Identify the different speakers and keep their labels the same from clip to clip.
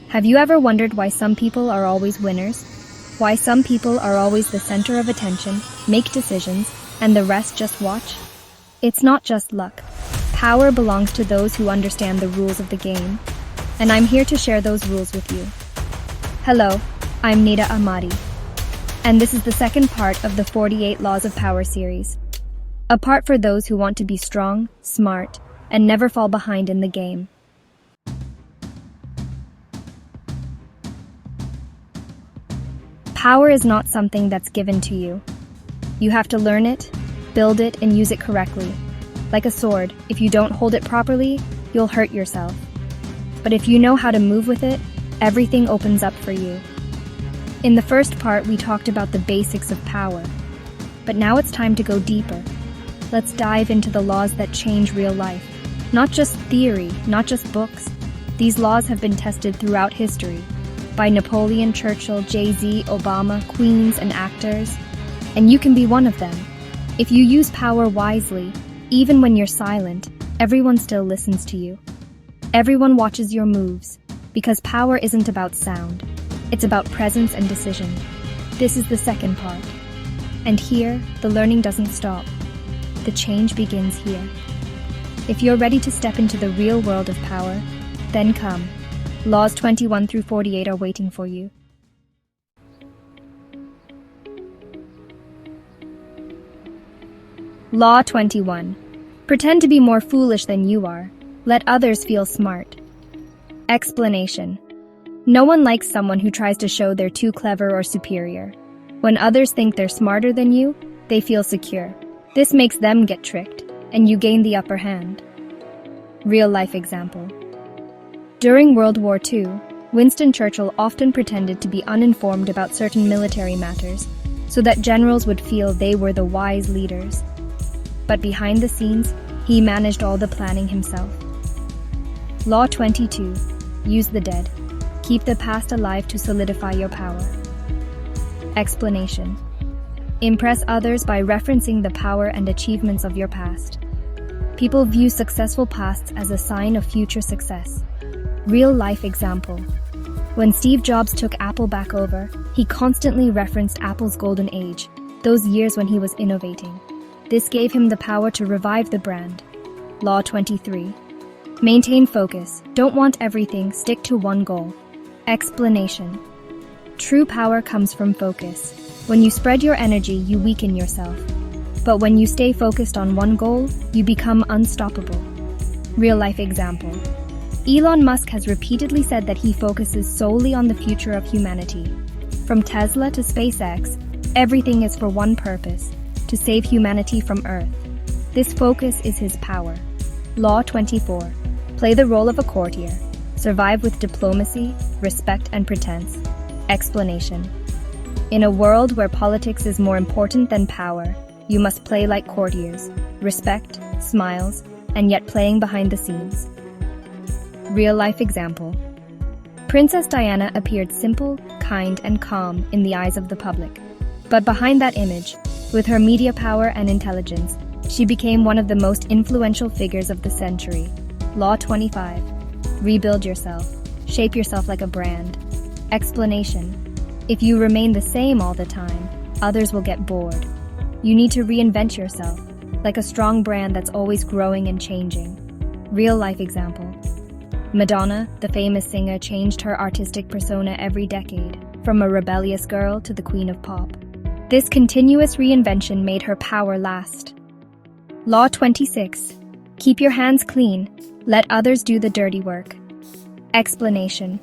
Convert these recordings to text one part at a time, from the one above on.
Speaker 1: Have you ever wondered why some people are always winners? Why some people are always the center of attention, make decisions, and the rest just watch? It's not just luck. Power belongs to those who understand the rules of the game. And I'm here to share those rules with you. Hello, I'm Neda Ahmadi. And this is the second part of the 48 Laws of Power series. A part for those who want to be strong, smart, and never fall behind in the game. Power is not something that's given to you. You have to learn it, build it, and use it correctly. Like a sword, if you don't hold it properly, you'll hurt yourself. But if you know how to move with it, everything opens up for you. In the first part, we talked about the basics of power. But now it's time to go deeper. Let's dive into the laws that change real life. Not just theory, not just books. These laws have been tested throughout history by Napoleon, Churchill, Jay-Z, Obama, queens, and actors. And you can be one of them. If you use power wisely, even when you're silent, everyone still listens to you. Everyone watches your moves, because power isn't about sound. It's about presence and decision. This is the second part. And here, the learning doesn't stop. The change begins here. If you're ready to step into the real world of power, then come. Laws 21 through 48 are waiting for you. Law 21. Pretend to be more foolish than you are. Let others feel smart. Explanation. No one likes someone who tries to show they're too clever or superior. When others think they're smarter than you, they feel secure. This makes them get tricked, and you gain the upper hand. Real-life example. During World War II, Winston Churchill often pretended to be uninformed about certain military matters, so that generals would feel they were the wise leaders. But behind the scenes, he managed all the planning himself. Law 22. Use the dead. Keep the past alive to solidify your power. Explanation. Impress others by referencing the power and achievements of your past. People view successful pasts as a sign of future success. Real-life example. When Steve Jobs took Apple back over, he constantly referenced Apple's golden age, those years when he was innovating. This gave him the power to revive the brand. Law 23. Maintain focus. Don't want everything, stick to one goal. Explanation. True power comes from focus. When you spread your energy, you weaken yourself. But when you stay focused on one goal, you become unstoppable. Real-life example. Elon Musk has repeatedly said that he focuses solely on the future of humanity. From Tesla to SpaceX, everything is for one purpose: to save humanity from Earth. This focus is his power. Law 24. Play the role of a courtier. Survive with diplomacy, respect, and pretense. Explanation. In a world where politics is more important than power, you must play like courtiers, respect, smiles, and yet playing behind the scenes. Real-life example. Princess Diana appeared simple, kind, and calm in the eyes of the public. But behind that image, with her media power and intelligence, she became one of the most influential figures of the century. Law 25. Rebuild yourself. Shape yourself like a brand. Explanation. If you remain the same all the time, others will get bored. You need to reinvent yourself, like a strong brand that's always growing and changing. Real-life example. Madonna, the famous singer, changed her artistic persona every decade, from a rebellious girl to the queen of pop. This continuous reinvention made her power last. Law 26. Keep your hands clean. Let others do the dirty work. Explanation.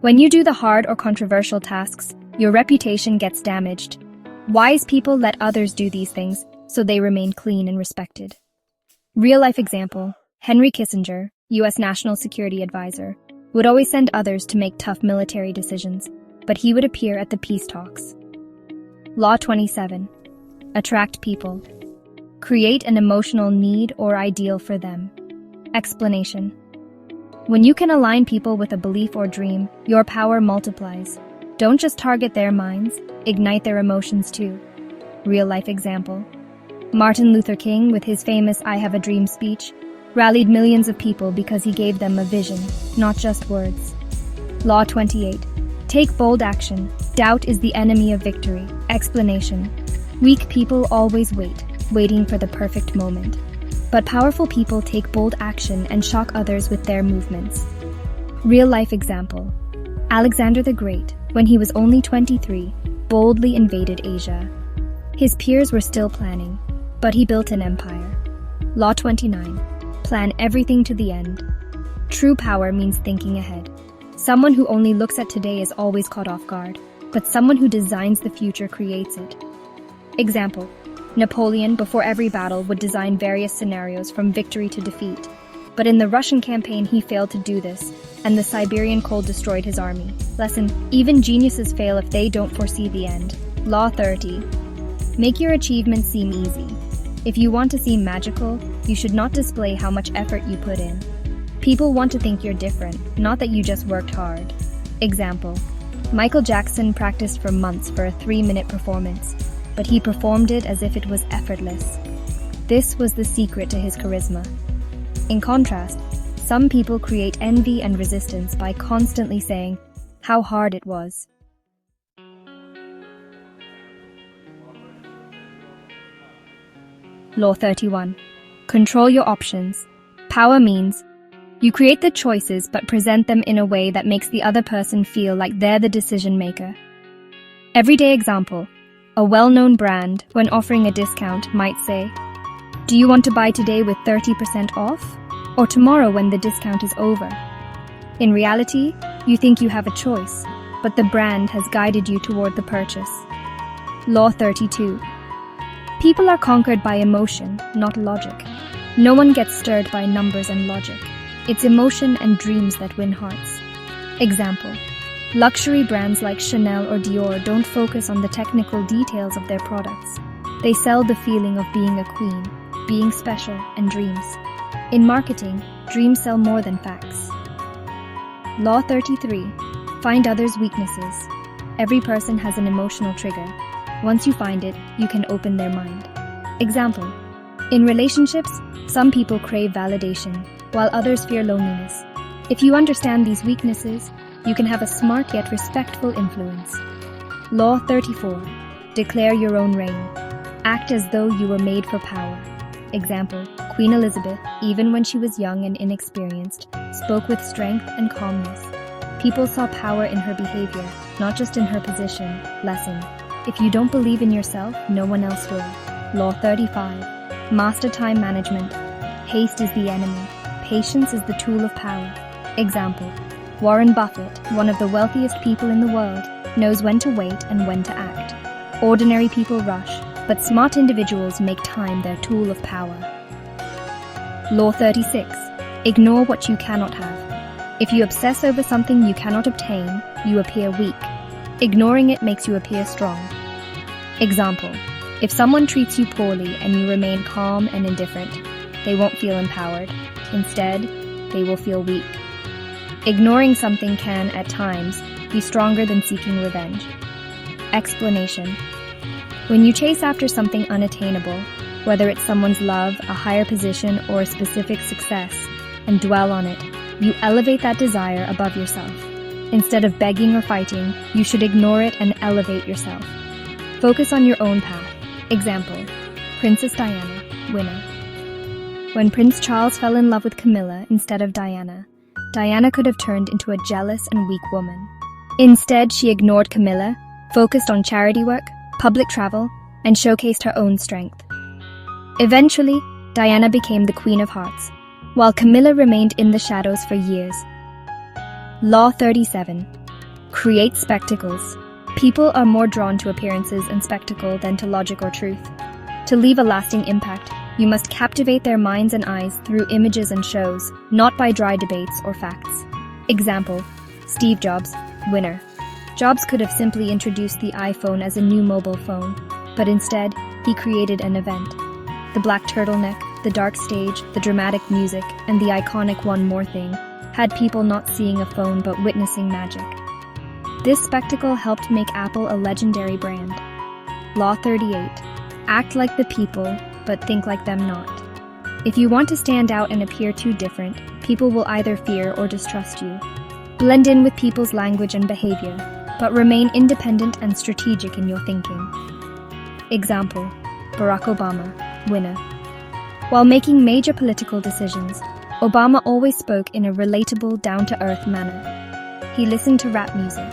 Speaker 1: When you do the hard or controversial tasks, your reputation gets damaged. Wise people let others do these things so they remain clean and respected. Real-life example. Henry Kissinger, U.S. National Security Advisor, would always send others to make tough military decisions, but he would appear at the peace talks. Law 27. Attract people. Create an emotional need or ideal for them. Explanation. When you can align people with a belief or dream, your power multiplies. Don't just target their minds, ignite their emotions too. Real-life example. Martin Luther King, with his famous "I Have a Dream" speech, rallied millions of people because he gave them a vision, not just words. Law 28. Take bold action. Doubt is the enemy of victory. Explanation. Weak people always wait, waiting for the perfect moment. But powerful people take bold action and shock others with their movements. Real-life example. Alexander the Great, when he was only 23, boldly invaded Asia. His peers were still planning, but he built an empire. Law 29. Plan everything to the end. True power means thinking ahead. Someone who only looks at today is always caught off guard, but someone who designs the future creates it. Example. Napoleon, before every battle, would design various scenarios from victory to defeat. But in the Russian campaign, he failed to do this, and the Siberian cold destroyed his army. Lesson. Even geniuses fail if they don't foresee the end. Law 30. Make your achievements seem easy. If you want to seem magical, you should not display how much effort you put in. People want to think you're different, not that you just worked hard. Example. Michael Jackson practiced for months for a 3-minute performance, but he performed it as if it was effortless. This was the secret to his charisma. In contrast, some people create envy and resistance by constantly saying how hard it was. Law 31. Control your options. Power means you create the choices but present them in a way that makes the other person feel like they're the decision maker. Everyday example. A well-known brand, when offering a discount, might say, "Do you want to buy today with 30% off? Or tomorrow when the discount is over?" In reality, you think you have a choice, but the brand has guided you toward the purchase. Law 32. People are conquered by emotion, not logic. No one gets stirred by numbers and logic. It's emotion and dreams that win hearts. Example. Luxury brands like Chanel or Dior don't focus on the technical details of their products. They sell the feeling of being a queen, being special, and dreams. In marketing, dreams sell more than facts. Law 33. Find others' weaknesses. Every person has an emotional trigger. Once you find it, you can open their mind. Example. In relationships, some people crave validation, while others fear loneliness. If you understand these weaknesses, you can have a smart yet respectful influence. Law 34. Declare your own reign. Act as though you were made for power. Example. Queen Elizabeth, even when she was young and inexperienced, spoke with strength and calmness. People saw power in her behavior, not just in her position. Lesson. If you don't believe in yourself, no one else will. Law 35. Master time management. Haste is the enemy. Patience is the tool of power. Example. Warren Buffett, one of the wealthiest people in the world, knows when to wait and when to act. Ordinary people rush, but smart individuals make time their tool of power. Law 36. Ignore what you cannot have. If you obsess over something you cannot obtain, you appear weak. Ignoring it makes you appear strong. Example. If someone treats you poorly and you remain calm and indifferent, they won't feel empowered. Instead, they will feel weak. Ignoring something can, at times, be stronger than seeking revenge. Explanation. When you chase after something unattainable, whether it's someone's love, a higher position, or a specific success, and dwell on it, you elevate that desire above yourself. Instead of begging or fighting, you should ignore it and elevate yourself. Focus on your own path. Example. Princess Diana, winner. When Prince Charles fell in love with Camilla instead of Diana, Diana could have turned into a jealous and weak woman. Instead, she ignored Camilla, focused on charity work, public travel, and showcased her own strength. Eventually, Diana became the Queen of Hearts, while Camilla remained in the shadows for years. Law 37. Create spectacles. People are more drawn to appearances and spectacle than to logic or truth. To leave a lasting impact, you must captivate their minds and eyes through images and shows, not by dry debates or facts. Example. Steve Jobs, winner. Jobs could have simply introduced the iPhone as a new mobile phone, but instead, he created an event. The black turtleneck, the dark stage, the dramatic music, and the iconic "One More Thing" had people not seeing a phone but witnessing magic. This spectacle helped make Apple a legendary brand. Law 38. Act like the people, but think like them not. If you want to stand out and appear too different, people will either fear or distrust you. Blend in with people's language and behavior, but remain independent and strategic in your thinking. Example: Barack Obama, winner. While making major political decisions, Obama always spoke in a relatable, down-to-earth manner. He listened to rap music,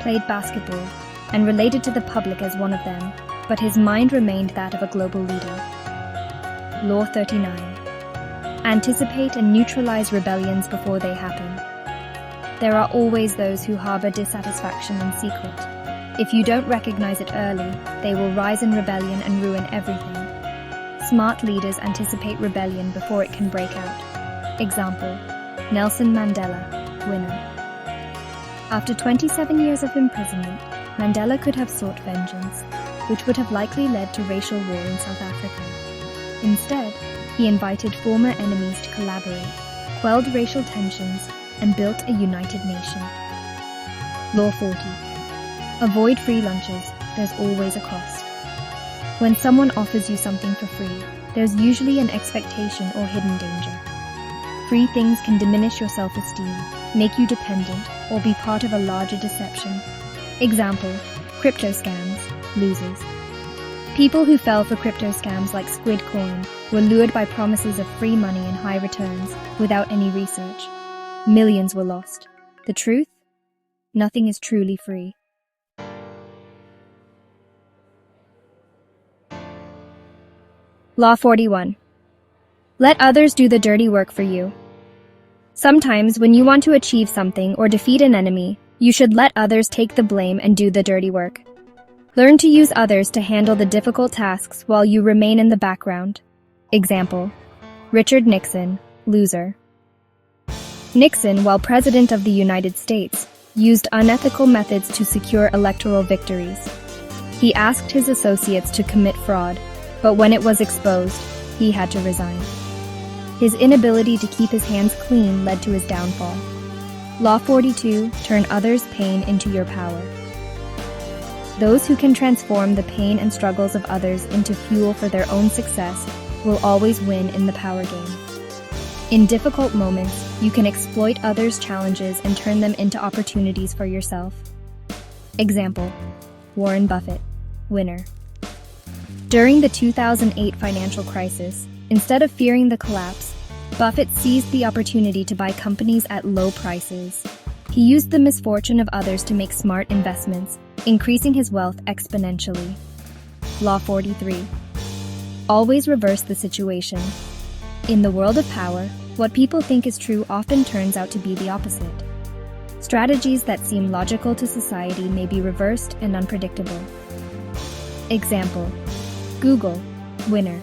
Speaker 1: played basketball, and related to the public as one of them, but his mind remained that of a global leader. Law 39. Anticipate and neutralize rebellions before they happen. There are always those who harbor dissatisfaction in secret. If you don't recognize it early, they will rise in rebellion and ruin everything. Smart leaders anticipate rebellion before it can break out. Example: Nelson Mandela, winner. After 27 years of imprisonment, Mandela could have sought vengeance, which would have likely led to racial war in South Africa. Instead, he invited former enemies to collaborate, quelled racial tensions, and built a united nation. Law 40. Avoid free lunches. There's always a cost. When someone offers you something for free, there's usually an expectation or hidden danger. Free things can diminish your self-esteem, make you dependent, or be part of a larger deception. Example: crypto scams, losers. People who fell for crypto scams like Squid Coin were lured by promises of free money and high returns without any research. Millions were lost. The truth? Nothing is truly free. Law 41. Let others do the dirty work for you. Sometimes, when you want to achieve something or defeat an enemy, you should let others take the blame and do the dirty work. Learn to use others to handle the difficult tasks while you remain in the background. Example: Richard Nixon, loser. Nixon, while President of the United States, used unethical methods to secure electoral victories. He asked his associates to commit fraud, but when it was exposed, he had to resign. His inability to keep his hands clean led to his downfall. Law 42. Turn others' pain into your power. Those who can transform the pain and struggles of others into fuel for their own success will always win in the power game. In difficult moments, you can exploit others' challenges and turn them into opportunities for yourself. Example: Warren Buffett, winner. During the 2008 financial crisis, instead of fearing the collapse, Buffett seized the opportunity to buy companies at low prices. He used the misfortune of others to make smart investments, increasing his wealth exponentially. Law 43. Always reverse the situation. In the world of power, what people think is true often turns out to be the opposite. Strategies that seem logical to society may be reversed and unpredictable. Example: Google, winner.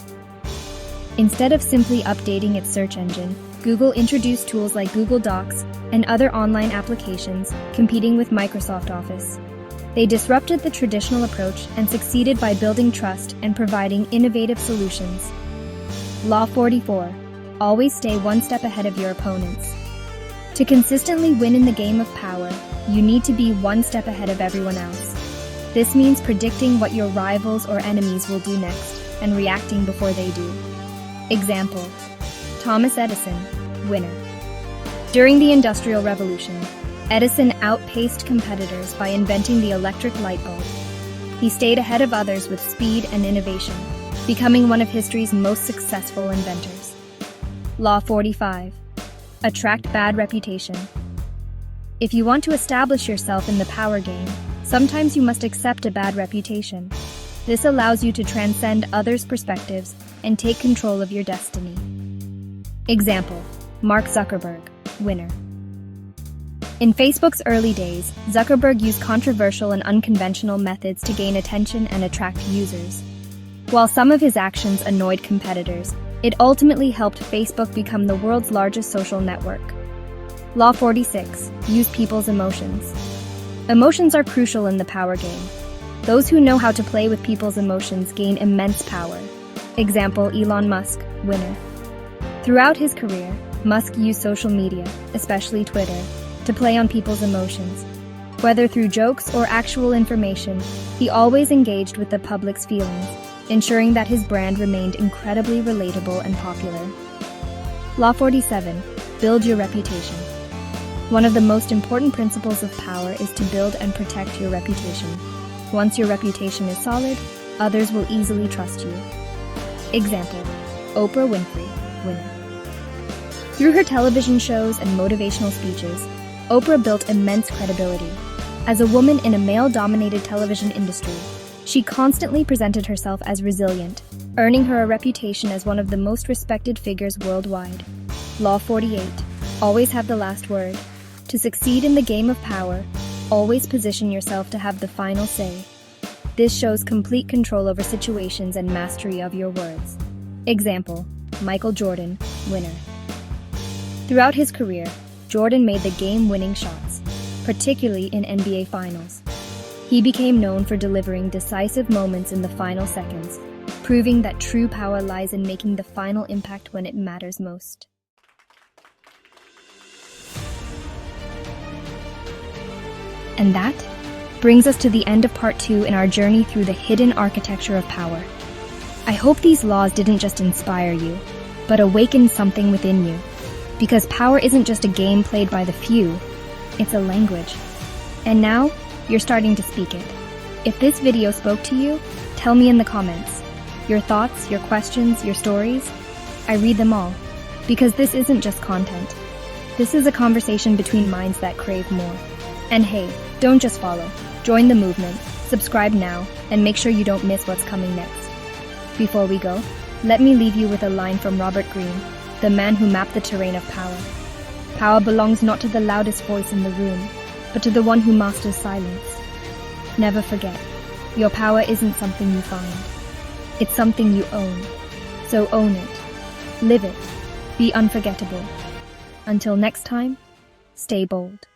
Speaker 1: Instead of simply updating its search engine, Google introduced tools like Google Docs and other online applications, competing with Microsoft Office. They disrupted the traditional approach and succeeded by building trust and providing innovative solutions. Law 44. Always stay one step ahead of your opponents. To consistently win in the game of power, you need to be one step ahead of everyone else. This means predicting what your rivals or enemies will do next and reacting before they do. Example: Thomas Edison, winner. During the Industrial Revolution, Edison outpaced competitors by inventing the electric light bulb. He stayed ahead of others with speed and innovation, becoming one of history's most successful inventors. Law 45. Attract bad reputation. If you want to establish yourself in the power game, sometimes you must accept a bad reputation. This allows you to transcend others' perspectives and take control of your destiny. Example: Mark Zuckerberg, winner. In Facebook's early days, Zuckerberg used controversial and unconventional methods to gain attention and attract users. While some of his actions annoyed competitors, it ultimately helped Facebook become the world's largest social network. Law 46. Use people's emotions. Emotions are crucial in the power game. Those who know how to play with people's emotions gain immense power. Example: Elon Musk, winner. Throughout his career, Musk used social media, especially Twitter, to play on people's emotions. Whether through jokes or actual information, he always engaged with the public's feelings, ensuring that his brand remained incredibly relatable and popular. Law 47. Build your reputation. One of the most important principles of power is to build and protect your reputation. Once your reputation is solid, others will easily trust you. Example: Oprah Winfrey, winner. Through her television shows and motivational speeches, Oprah built immense credibility. As a woman in a male-dominated television industry, she constantly presented herself as resilient, earning her a reputation as one of the most respected figures worldwide. Law 48. Always have the last word. To succeed in the game of power, always position yourself to have the final say. This shows complete control over situations and mastery of your words. Example: Michael Jordan, winner. Throughout his career, Jordan made the game-winning shots, particularly in NBA Finals. He became known for delivering decisive moments in the final seconds, proving that true power lies in making the final impact when it matters most. And that brings us to the end of part 2 in our journey through the hidden architecture of power. I hope these laws didn't just inspire you, but awaken something within you. Because power isn't just a game played by the few, it's a language. And now, you're starting to speak it. If this video spoke to you, tell me in the comments. Your thoughts, your questions, your stories. I read them all. Because this isn't just content. This is a conversation between minds that crave more. And hey, don't just follow. Join the movement, subscribe now, and make sure you don't miss what's coming next. Before we go, let me leave you with a line from Robert Greene, the man who mapped the terrain of power. Power belongs not to the loudest voice in the room, but to the one who masters silence. Never forget, your power isn't something you find. It's something you own. So own it. Live it. Be unforgettable. Until next time, stay bold.